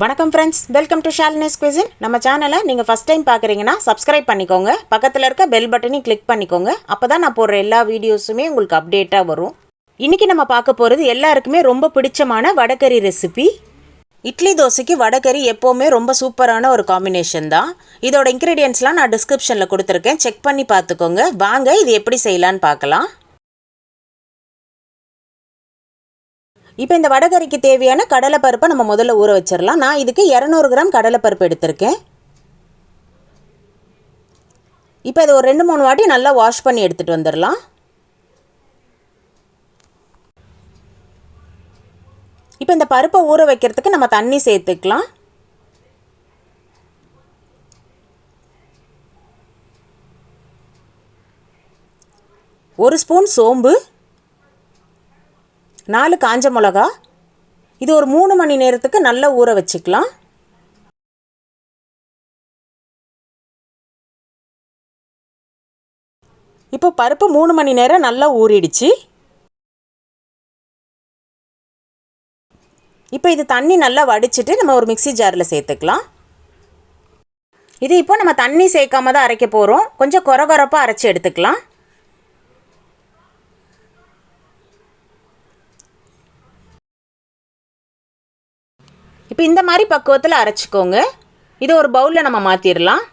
வணக்கம் friends, welcome to Shalini's cuisine. நம்ம சேனலை நீங்கள் ஃபஸ்ட் டைம் பார்க்குறீங்கன்னா சப்ஸ்கிரைப் பண்ணிக்கோங்க. பக்கத்தில் இருக்க பெல் பட்டனையும் கிளிக் பண்ணிக்கோங்க. அப்போ தான் நான் போடுற எல்லா வீடியோஸுமே உங்களுக்கு அப்டேட்டாக வரும். இன்றைக்கி நம்ம பார்க்க போகிறது எல்லாருக்குமே ரொம்ப பிடிச்சமான வடைக்கறி ரெசிபி. இட்லி தோசைக்கு வடைக்கறி எப்போவுமே ரொம்ப சூப்பரான ஒரு காம்பினேஷன் தான். இதோட இன்க்ரீடியன்ட்ஸ்லாம் நான் டிஸ்கிரிப்ஷனில் கொடுத்துருக்கேன், செக் பண்ணி பார்த்துக்கோங்க. வாங்க இது எப்படி செய்யலான்னு பார்க்கலாம். இப்போ இந்த வடைக்கறிக்கு தேவையான கடலைப்பருப்பை நம்ம முதல்ல ஊற வச்சிடலாம். நான் இதுக்கு 200 கிராம் கடலைப்பருப்பு எடுத்திருக்கேன். இப்போ இது ஒரு 2-3 வாட்டி நல்லா வாஷ் பண்ணி எடுத்துகிட்டு வந்துடலாம். இப்போ இந்த பருப்பை ஊற வைக்கிறதுக்கு நம்ம தண்ணி சேர்த்துக்கலாம். ஒரு ஸ்பூன் சோம்பு, 4 காஞ்ச மிளகா. இது ஒரு 3 மணி நேரத்துக்கு நல்லா ஊற வச்சுக்கலாம். இப்போ பருப்பு 3 மணி நேரம் நல்லா ஊறிடுச்சு. இப்போ இது தண்ணி நல்லா வடிச்சிட்டு நம்ம ஒரு மிக்ஸி ஜாரில் சேர்த்துக்கலாம். இது இப்போ நம்ம தண்ணி சேர்க்காம தான் அரைக்க போகிறோம். கொஞ்சம் கொரகொரப்பாக அரைச்சி எடுத்துக்கலாம். இப்போ இந்த மாதிரி பக்குவத்தில் அரைச்சிக்கோங்க. இதை ஒரு பவுலில் நம்ம மாற்றிடலாம்.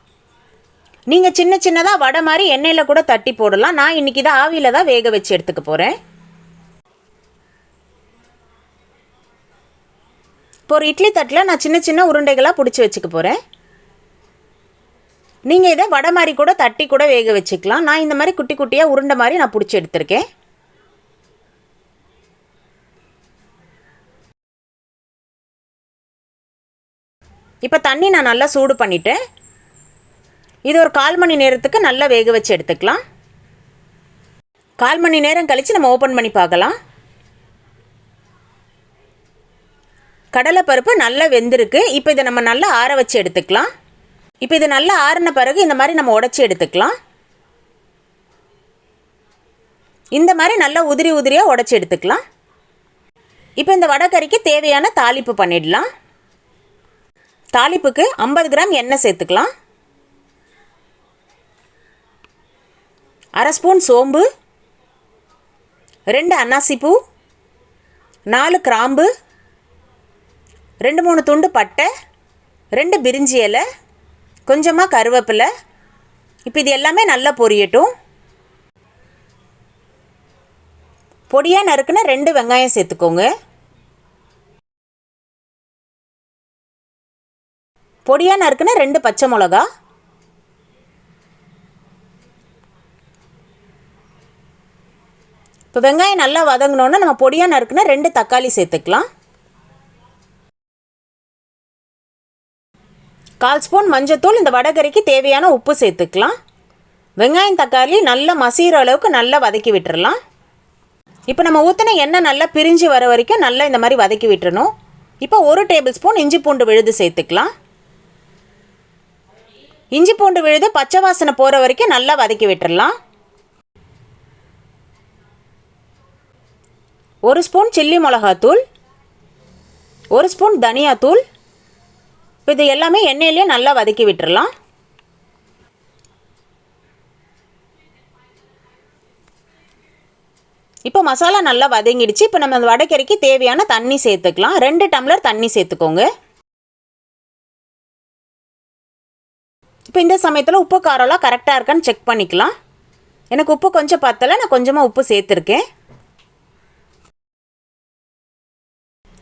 நீங்கள் சின்ன சின்னதாக வடை மாதிரி எண்ணெயில் கூட தட்டி போடலாம். நான் இன்றைக்கி தான் ஆவியில் தான் வேக வச்சு எடுத்துக்க போகிறேன். இப்போ ஒரு இட்லி தட்டில் நான் சின்ன சின்ன உருண்டைகளாக பிடிச்சி வச்சுக்க போகிறேன். நீங்கள் இதை வடை மாதிரி கூட தட்டி கூட வேக வச்சுக்கலாம். நான் இந்த மாதிரி குட்டி குட்டியாக உருண்டை மாதிரி நான் பிடிச்சி எடுத்திருக்கேன். இப்போ தண்ணி நான் நல்லா சூடு பண்ணிவிட்டேன். இது ஒரு 1/4 மணி நேரத்துக்கு நல்லா வேக வச்சு எடுத்துக்கலாம். 1/4 மணி நேரம் கழித்து நம்ம ஓப்பன் பண்ணி பார்க்கலாம். கடலைப்பருப்பு நல்லா வெந்திருக்கு. இப்போ இதை நம்ம நல்லா ஆற வச்சு எடுத்துக்கலாம். இப்போ இது நல்லா ஆறின பிறகு இந்த மாதிரி நம்ம உடச்சி எடுத்துக்கலாம். இந்த மாதிரி நல்லா உதிரி உதிரியாக உடச்சி எடுத்துக்கலாம். இப்போ இந்த வடைக்கறிக்கு தேவையான தாளிப்பு பண்ணிடலாம். தாளிப்புக்கு 50 கிராம் எண்ணெய் சேர்த்துக்கலாம். 1/2 ஸ்பூன் சோம்பு, 2 அன்னாசிப்பூ, 4 கிராம்பு, 2-3 துண்டு பட்டை, 2 பிரிஞ்சி இலை, கொஞ்சமாக கருவேப்பிலை. இப்போ இது எல்லாமே நல்லா பொரியட்டும். பொடியாக நறுக்குன 2 வெங்காயம் சேர்த்துக்கோங்க. பொடியாக நறுக்குன 2 பச்சை மிளகா. இப்போ வெங்காயம் நல்லா வதங்கினோன்னா நம்ம பொடியாக நறுக்குன 2 தக்காளி சேர்த்துக்கலாம். 1/4 ஸ்பூன் மஞ்சத்தூள். இந்த வடைக்கறிக்கு தேவையான உப்பு சேர்த்துக்கலாம். வெங்காயம் தக்காளி நல்லா மசிகிற அளவுக்கு நல்லா வதக்கி விட்டுறலாம். இப்போ நம்ம ஊற்றின எண்ணெய் நல்லா பிரிஞ்சு வர வரைக்கும் நல்லா இந்த மாதிரி வதக்கி விட்டுறணும். இப்போ 1 டேபிள் ஸ்பூன் இஞ்சி பூண்டு விழுது சேர்த்துக்கலாம். இஞ்சி பூண்டு விழுது பச்சை வாசனை போகிற வரைக்கும் நல்லா வதக்கி விட்டுறலாம். 1 ஸ்பூன் சில்லி மிளகாத்தூள், 1 ஸ்பூன் தனியாத்தூள். இப்போ இது எல்லாமே எண்ணெயிலே நல்லா வதக்கி விட்டுறலாம். இப்போ மசாலா நல்லா வதங்கிடுச்சு. இப்போ நம்ம அந்த வடைக்கறிக்கு தேவையான தண்ணி சேர்த்துக்கலாம். 2 டம்ளர் தண்ணி சேர்த்துக்கோங்க. இப்போ இந்த சமயத்தில் உப்பு காரம்லாம் கரெக்டாக இருக்கான்னு செக் பண்ணிக்கலாம். எனக்கு உப்பு கொஞ்சம் பத்தலை, நான் கொஞ்சமாக உப்பு சேர்த்துருக்கேன்.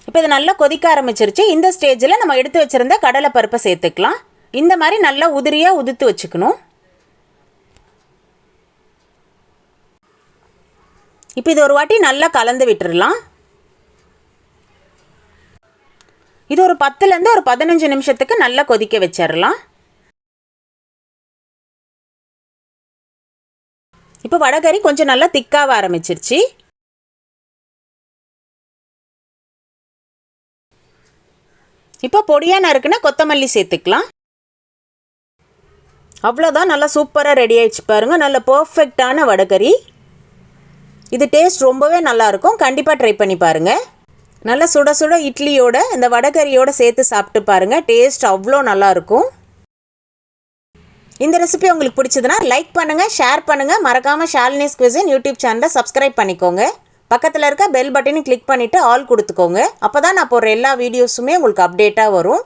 இப்போ இது நல்லா கொதிக்க ஆரம்பிச்சிருச்சு. இந்த ஸ்டேஜில் நம்ம எடுத்து வச்சுருந்த கடலைப்பருப்பை சேர்த்துக்கலாம். இந்த மாதிரி நல்லா உதிரியாக உதுத்து வச்சுக்கணும். இப்போ இது ஒரு வாட்டி நல்லா கலந்து விட்டுடலாம். இது ஒரு 10லேருந்து ஒரு 15 நிமிஷத்துக்கு நல்லா கொதிக்க வச்சிடலாம். இப்போ வடைக்கறி கொஞ்சம் நல்லா திக்காக ஆரம்பிச்சிருச்சு. இப்போ பொடியாக நறுக்குன கொத்தமல்லி சேர்த்துக்கலாம். அவ்வளோதான், நல்லா சூப்பராக ரெடி ஆகிடுச்சு பாருங்கள். நல்ல பர்ஃபெக்டான வடைக்கறி. இது டேஸ்ட் ரொம்பவே நல்லாயிருக்கும். கண்டிப்பாக ட்ரை பண்ணி பாருங்கள். நல்லா சுட சுட இட்லியோட இந்த வடகரியோட சேர்த்து சாப்பிட்டு பாருங்கள். டேஸ்ட் அவ்வளோ நல்லாயிருக்கும். இந்த ரெசிபி உங்களுக்கு பிடிச்சதுன்னா லைக் பண்ணுங்கள், ஷேர் பண்ணுங்கள். மறக்காமல் ஷாலினிஸ் குவிசின் யூடியூப் சேனலை சப்ஸ்கிரைப் பண்ணிக்கோங்க. பக்கத்தில் இருக்க பெல் பட்டனை கிளிக் பண்ணிவிட்டு ஆல் கொடுத்துக்கோங்க. அப்போ தான் நான் போடுற எல்லா வீடியோஸுமே உங்களுக்கு அப்டேட்டாக வரும்.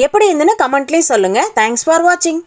எப்படி இருந்துன்னு கமெண்ட்லேயும் சொல்லுங்கள். தேங்க்ஸ் ஃபார் வாட்சிங்.